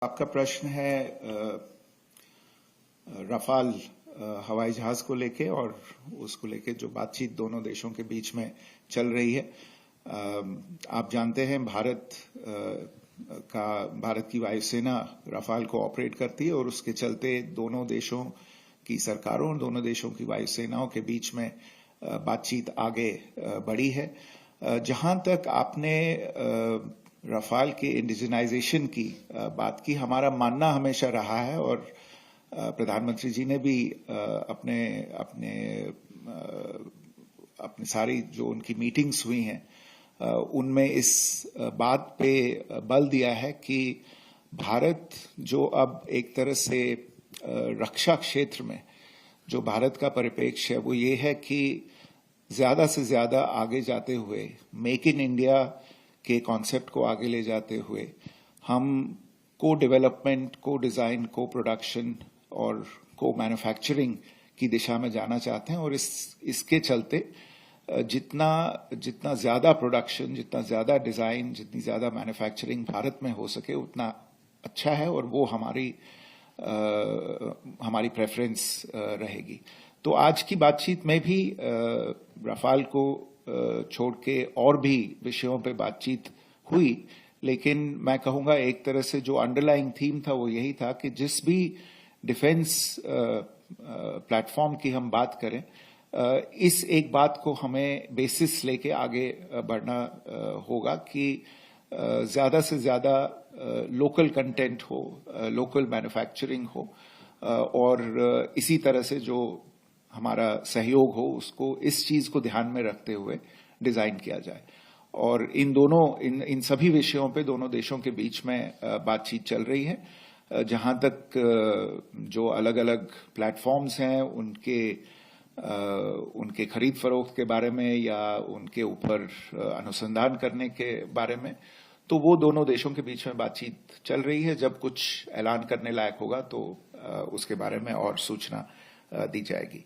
आपका प्रश्न है रफाल हवाई जहाज को लेके और उसको लेके जो बातचीत दोनों देशों के बीच में चल रही है। आप जानते हैं भारत की वायुसेना रफाल को ऑपरेट करती है और उसके चलते दोनों देशों की सरकारों और दोनों देशों की वायुसेनाओं के बीच में बातचीत आगे बढ़ी है। जहां तक आपने रफाल के इंडिजनाइजेशन की बात की, हमारा मानना हमेशा रहा है और प्रधानमंत्री जी ने भी अपने सारी जो उनकी मीटिंग्स हुई हैं उनमें इस बात पे बल दिया है कि भारत जो अब एक तरह से रक्षा क्षेत्र में जो भारत का परिप्रेक्ष्य है वो ये है कि ज्यादा से ज्यादा आगे जाते हुए मेक इन इंडिया के कॉन्सेप्ट को आगे ले जाते हुए हम को डेवलपमेंट, को डिजाइन, को प्रोडक्शन और को मैन्युफैक्चरिंग की दिशा में जाना चाहते हैं और इसके चलते जितना ज्यादा प्रोडक्शन, जितना ज्यादा डिजाइन, जितनी ज्यादा मैन्युफैक्चरिंग भारत में हो सके उतना अच्छा है और वो हमारी प्रेफरेंस रहेगी। तो आज की बातचीत में भी रफाल को छोड़ के और भी विषयों पे बातचीत हुई, लेकिन मैं कहूंगा एक तरह से जो अंडरलाइंग थीम था वो यही था कि जिस भी डिफेंस प्लेटफॉर्म की हम बात करें, इस एक बात को हमें बेसिस लेके आगे बढ़ना होगा कि ज्यादा से ज्यादा लोकल कंटेंट हो, लोकल मैन्युफैक्चरिंग हो और इसी तरह से जो हमारा सहयोग हो उसको इस चीज को ध्यान में रखते हुए डिजाइन किया जाए। और इन सभी विषयों पे दोनों देशों के बीच में बातचीत चल रही है। जहां तक जो अलग अलग प्लेटफॉर्म्स हैं उनके खरीद फरोख्त के बारे में या उनके ऊपर अनुसंधान करने के बारे में, तो वो दोनों देशों के बीच में बातचीत चल रही है। जब कुछ ऐलान करने लायक होगा तो उसके बारे में और सूचना दी जाएगी।